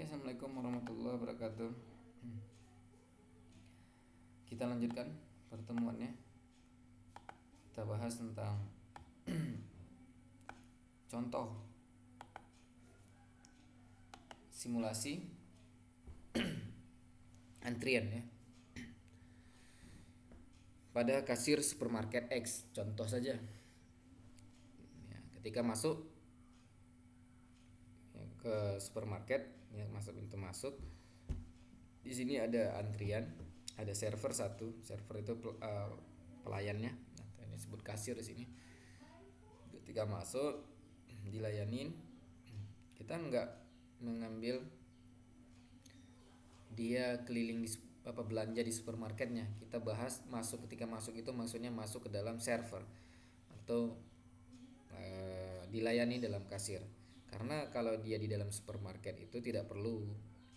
Oke, assalamualaikum warahmatullahi wabarakatuh. Kita lanjutkan pertemuannya. Kita bahas tentang contoh simulasi antrian ya pada kasir supermarket X. Contoh saja. Ya, ketika masuk ya, ke supermarket, ya, masuk pintu masuk. Di sini ada antrian, ada server satu. Server itu pelayannya. Nah, ini disebut kasir di sini. Ketika masuk dilayanin, kita nggak mengambil dia keliling di belanja di supermarketnya. Kita bahas masuk, ketika masuk itu maksudnya masuk ke dalam server atau dilayani dalam kasir. Karena kalau dia di dalam supermarket itu tidak perlu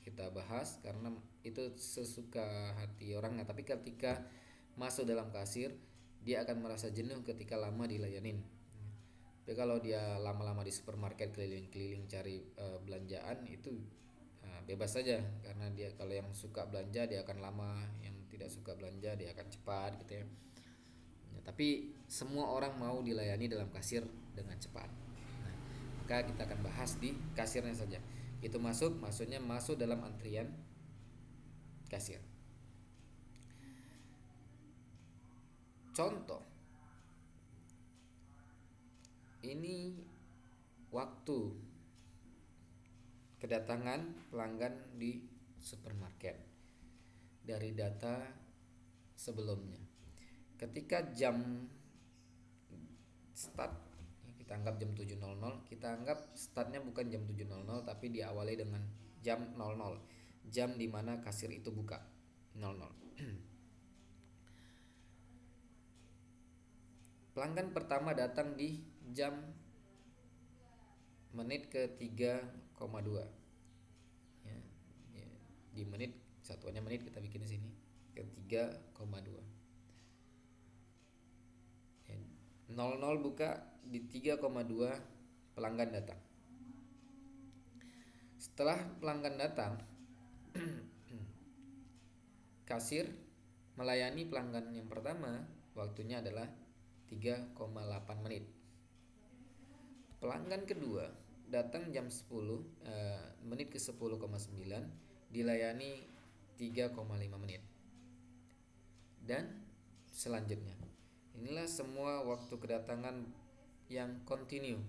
kita bahas karena itu sesuka hati orangnya. Tapi ketika masuk dalam kasir, dia akan merasa jenuh ketika lama dilayanin. Tapi kalau dia lama-lama di supermarket keliling-keliling cari belanjaan itu bebas saja, karena dia kalau yang suka belanja dia akan lama, yang tidak suka belanja dia akan cepat gitu ya. Ya, tapi semua orang mau dilayani dalam kasir dengan cepat. Nah, maka kita akan bahas di kasirnya saja. Itu masuk, maksudnya masuk dalam antrian kasir. Contoh, ini waktu kedatangan pelanggan di supermarket dari data sebelumnya. Ketika jam start, kita anggap jam 7.00, kita anggap startnya bukan jam 7.00 tapi diawali dengan jam 00, jam dimana kasir itu buka 00. Pelanggan pertama datang di jam menit ke 3,2 ya, ya, di menit, satuannya menit kita bikin di sini ke 3,2 ya, 00 buka di 3,2 pelanggan datang. Setelah pelanggan datang kasir melayani pelanggan yang pertama, waktunya adalah 3,8 menit. Pelanggan kedua datang jam 10 menit ke 10,9, dilayani 3,5 menit. Dan selanjutnya. Inilah semua waktu kedatangan yang continue.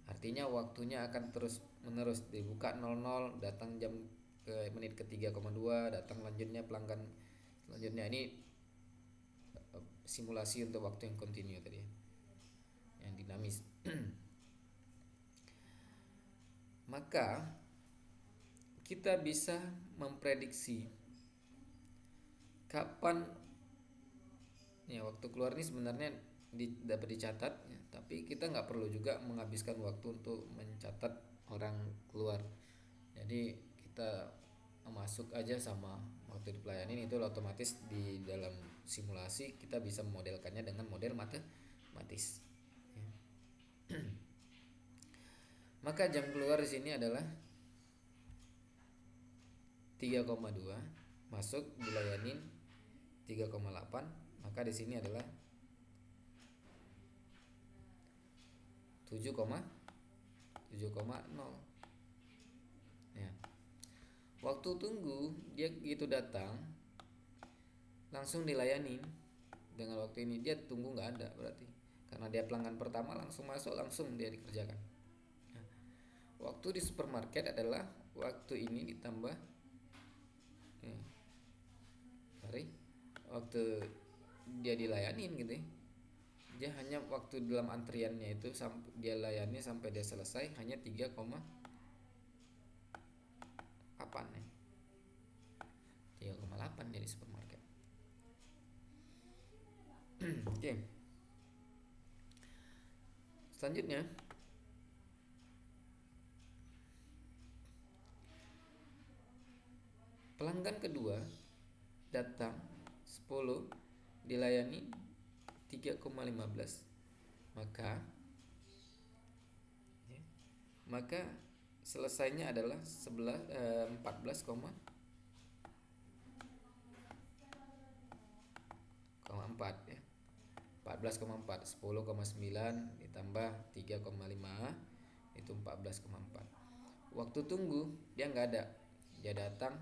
Artinya waktunya akan terus menerus, dibuka 00, datang jam ke menit ke 3,2, datang lanjutnya pelanggan selanjutnya. Ini simulasi untuk waktu yang continue tadi, yang dinamis. Maka kita bisa memprediksi kapan ya waktu keluar ini sebenarnya dapat dicatat ya, tapi kita nggak perlu juga menghabiskan waktu untuk mencatat orang keluar. Jadi kita masuk aja sama waktu di pelayanan itu otomatis di dalam simulasi kita bisa memodelkannya dengan model matematis ya. Maka jam keluar di sini adalah 3,2, masuk dilayanin 3,8, maka di sini adalah 7,0 ya. Waktu tunggu dia gitu datang langsung dilayani dengan waktu ini, dia tunggu nggak ada berarti karena dia pelanggan pertama langsung masuk langsung dia dikerjakan. Nah, waktu di supermarket adalah waktu ini ditambah waktu dia dilayanin gitu ya. Dia hanya waktu dalam antriannya itu sampai dia layani sampai dia selesai hanya 3,8 ya. 3,8 jadi supermarket. Oke. Selanjutnya pelanggan kedua datang 10, dilayani 3,15, maka selesainya adalah 14,4 ya. 14,4, 10,9 ditambah 3,5 itu 14,4. Waktu tunggu dia nggak ada. Dia datang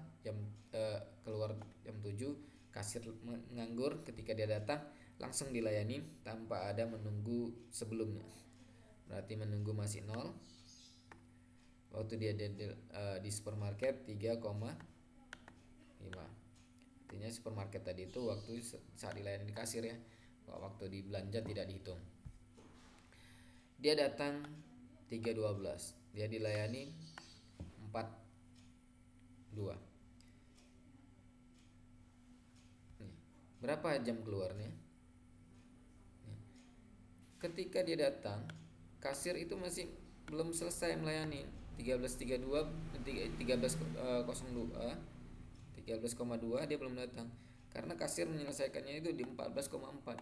keluar jam 7, kasir menganggur. Ketika dia datang langsung dilayani tanpa ada menunggu sebelumnya. Berarti menunggu masih 0. Waktu dia di supermarket 3,5. Artinya supermarket tadi itu waktu saat dilayani di kasir ya. Waktu di belanja tidak dihitung. Dia datang 3.12, dia dilayani 4.2. Berapa jam keluarnya? Ketika dia datang, kasir itu masih belum selesai melayani. 13.32, 13.02 dia belum datang. Karena kasir menyelesaikannya itu di 14,4.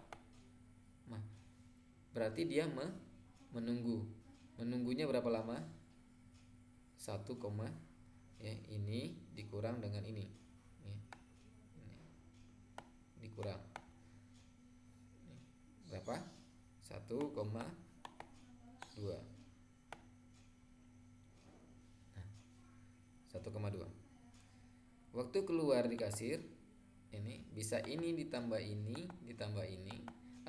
Nah, berarti dia menunggu. Menunggunya berapa lama? 1, ya, ini dikurang dengan ini. Ini dikurang. Berapa? 1,2. Nah, 1,2. Waktu keluar di kasir ini bisa ini ditambah ini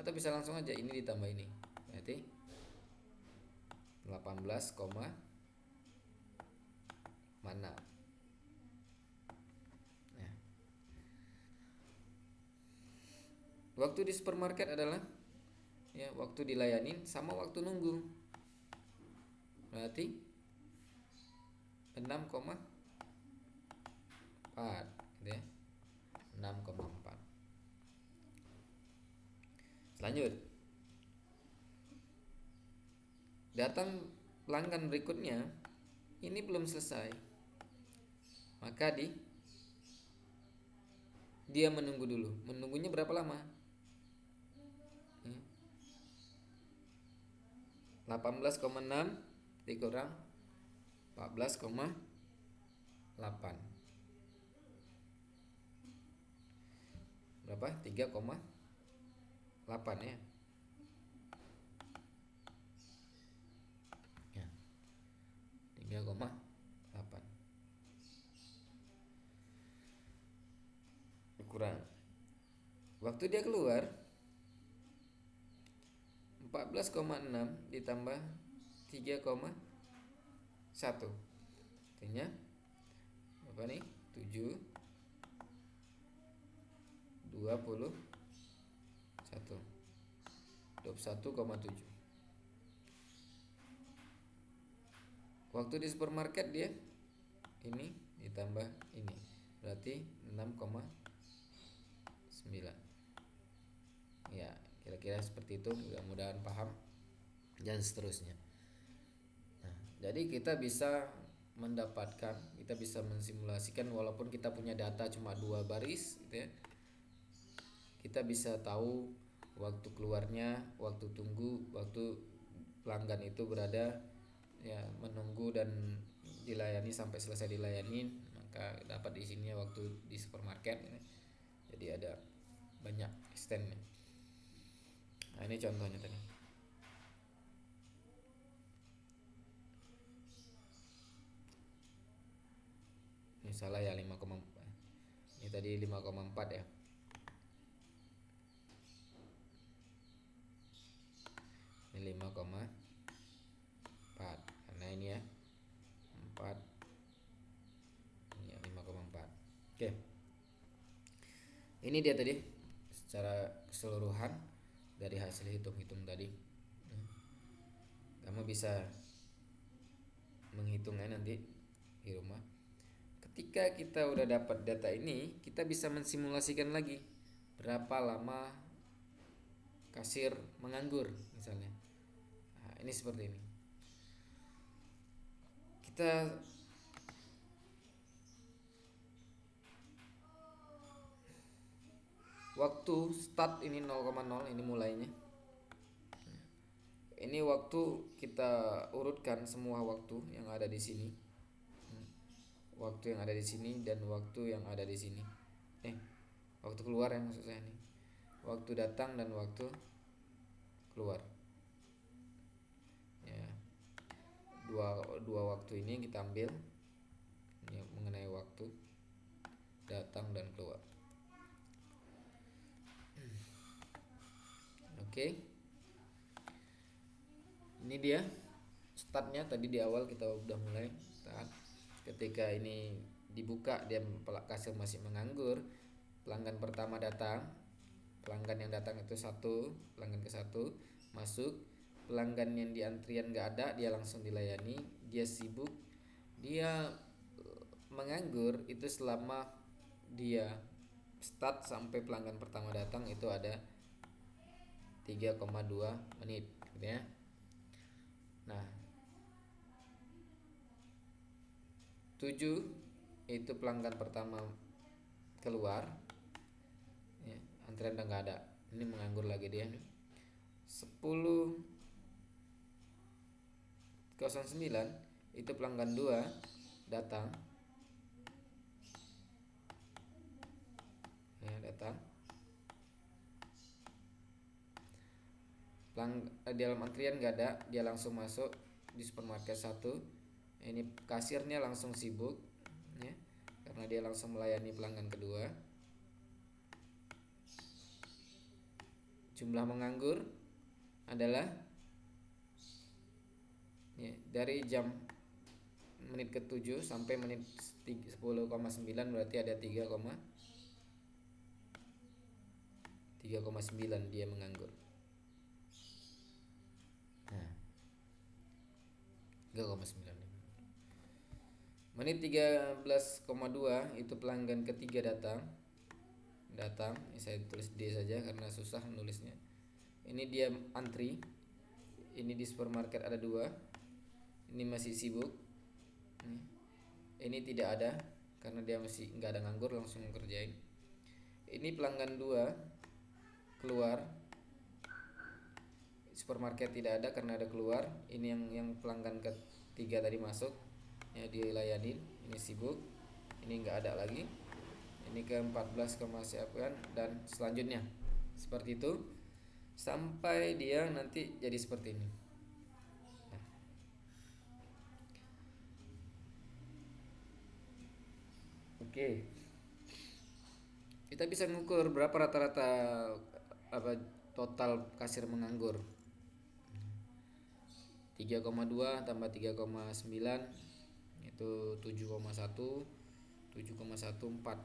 atau bisa langsung aja ini ditambah ini. Berarti 18,6. Nah, waktu di supermarket adalah ya waktu dilayanin sama waktu nunggu. Berarti 6,4 gitu ya. 6,4. Lanjut. Datang pelanggan berikutnya, ini belum selesai. Maka dia menunggu dulu. Menunggunya berapa lama? 18,6 dikurang 14,8. Berapa? 3,8 ya. Ya. 3,8. Kurang. Waktu dia keluar 14,6 ditambah 3,1. Artinya berapa nih? 7 21 21,7. Waktu di supermarket dia ini ditambah ini berarti 6,9. Ya, kira-kira seperti itu. Mudah-mudahan paham dan seterusnya. Nah, jadi kita bisa mensimulasikan walaupun kita punya data cuma 2 baris gitu ya. Kita bisa tahu waktu keluarnya, waktu tunggu, waktu pelanggan itu berada ya menunggu dan dilayani sampai selesai dilayani, maka dapat di sini waktu di supermarket. Jadi ada banyak extendnya. Nah, ini contohnya tadi. Ini salah ya, 5,4. Ini tadi 5,4 ya. Ini 5,4 karena ini ya 4, ini ya 5,4. Oke, ini dia tadi secara keseluruhan dari hasil hitung-hitung tadi. Kamu bisa menghitungnya nanti di rumah. Ketika kita udah dapat data ini, kita bisa mensimulasikan lagi berapa lama kasir menganggur misalnya. Nah, ini seperti ini. Kita waktu start ini 0,0, ini mulainya. Ini waktu kita urutkan semua waktu yang ada di sini. waktu yang ada di sini dan waktu yang ada di sini. Waktu keluar yang maksud saya nih. Waktu datang dan waktu keluar. Ya, dua waktu ini kita ambil ini mengenai waktu datang dan keluar. Oke. Ini dia startnya, tadi di awal kita udah mulai start. Ketika ini dibuka dia kasir masih menganggur, pelanggan pertama datang, pelanggan yang datang itu satu, pelanggan ke satu masuk, pelanggan yang di antrian gak ada dia langsung dilayani, dia sibuk, dia menganggur itu selama dia start sampai pelanggan pertama datang itu ada 3,2 menit gitu ya. Nah 7 itu pelanggan pertama keluar ya, antrian udah nggak ada, ini menganggur lagi dia. 10.09 itu pelanggan 2 datang ya, dalam antrian nggak ada, dia langsung masuk di supermarket 1. Ini kasirnya langsung sibuk ya, karena dia langsung melayani pelanggan kedua. Jumlah menganggur adalah ya, dari jam menit ke-7 sampai menit 10,9 berarti ada 3,9 dia menganggur. Nah, 3,9. Menit 13,2 itu pelanggan ketiga datang. Saya tulis D saja karena susah nulisnya. Ini dia antri. Ini di supermarket ada 2. Ini masih sibuk. Ini tidak ada karena dia masih nggak ada nganggur, langsung kerjain. Ini pelanggan 2 keluar. Supermarket tidak ada karena ada keluar. Ini yang pelanggan ketiga tadi masuk ya, dilayanin. Ini sibuk, ini nggak ada lagi. Ini ke-14 siapkan dan selanjutnya seperti itu sampai dia nanti jadi seperti ini. Oke. Kita bisa mengukur berapa rata-rata total kasir menganggur. 3,2 tambah 3,9 itu 7,1, 7,14.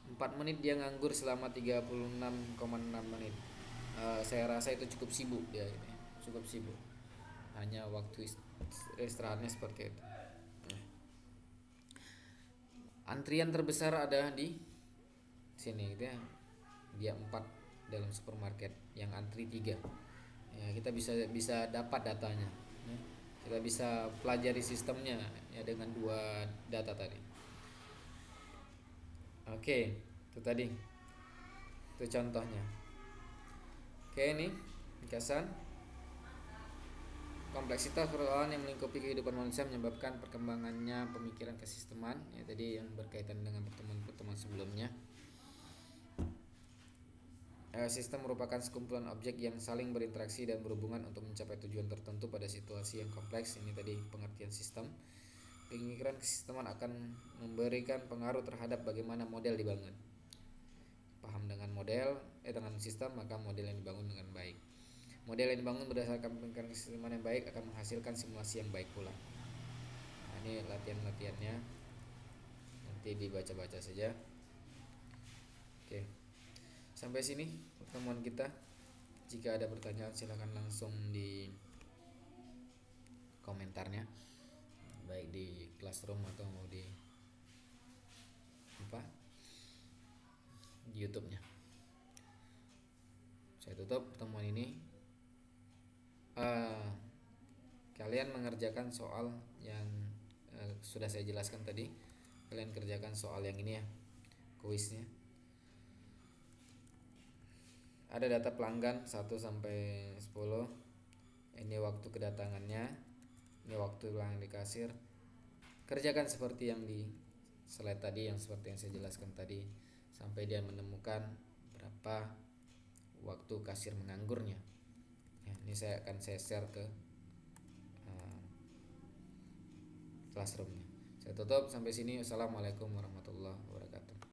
4 menit dia nganggur selama 36,6 menit. Saya rasa itu cukup sibuk dia gitu ya. Cukup sibuk. Hanya waktu istirahatnya seperti itu. Antrian terbesar ada di sini gitu ya. Dia 4 dalam supermarket, yang antri 3. Ya, kita bisa dapat datanya. Ya. Kita bisa pelajari sistemnya ya dengan 2 data tadi. Oke, itu tadi. Itu contohnya. Oke, ini ringkasan. Kompleksitas persoalan yang melingkupi kehidupan manusia menyebabkan perkembangannya pemikiran kesisteman. Ya, tadi yang berkaitan dengan pertemuan-pertemuan sebelumnya. Sistem merupakan sekumpulan objek yang saling berinteraksi dan berhubungan untuk mencapai tujuan tertentu pada situasi yang kompleks. Ini tadi pengertian sistem. Pemikiran kesisteman akan memberikan pengaruh terhadap bagaimana model dibangun. Paham dengan dengan sistem, maka model yang dibangun dengan baik. Model yang dibangun berdasarkan pemikiran kesisteman yang baik akan menghasilkan simulasi yang baik pula. Nah, ini latihan-latihannya. Nanti dibaca-baca saja. Oke. Sampai sini pertemuan kita. Jika ada pertanyaan silakan langsung di komentarnya, baik di Classroom atau mau di di YouTube-nya. Saya tutup pertemuan ini. Kalian mengerjakan soal yang sudah saya jelaskan tadi. Kalian kerjakan soal yang ini ya, kuisnya. Ada data pelanggan 1 sampai 10. Ini waktu kedatangannya. Ini waktu pelanggan di kasir. Kerjakan seperti yang di slide tadi yang seperti yang saya jelaskan tadi sampai dia menemukan berapa waktu kasir menganggurnya. Ya, ini saya share ke classroomnya. Saya tutup sampai sini. Wassalamualaikum warahmatullahi wabarakatuh.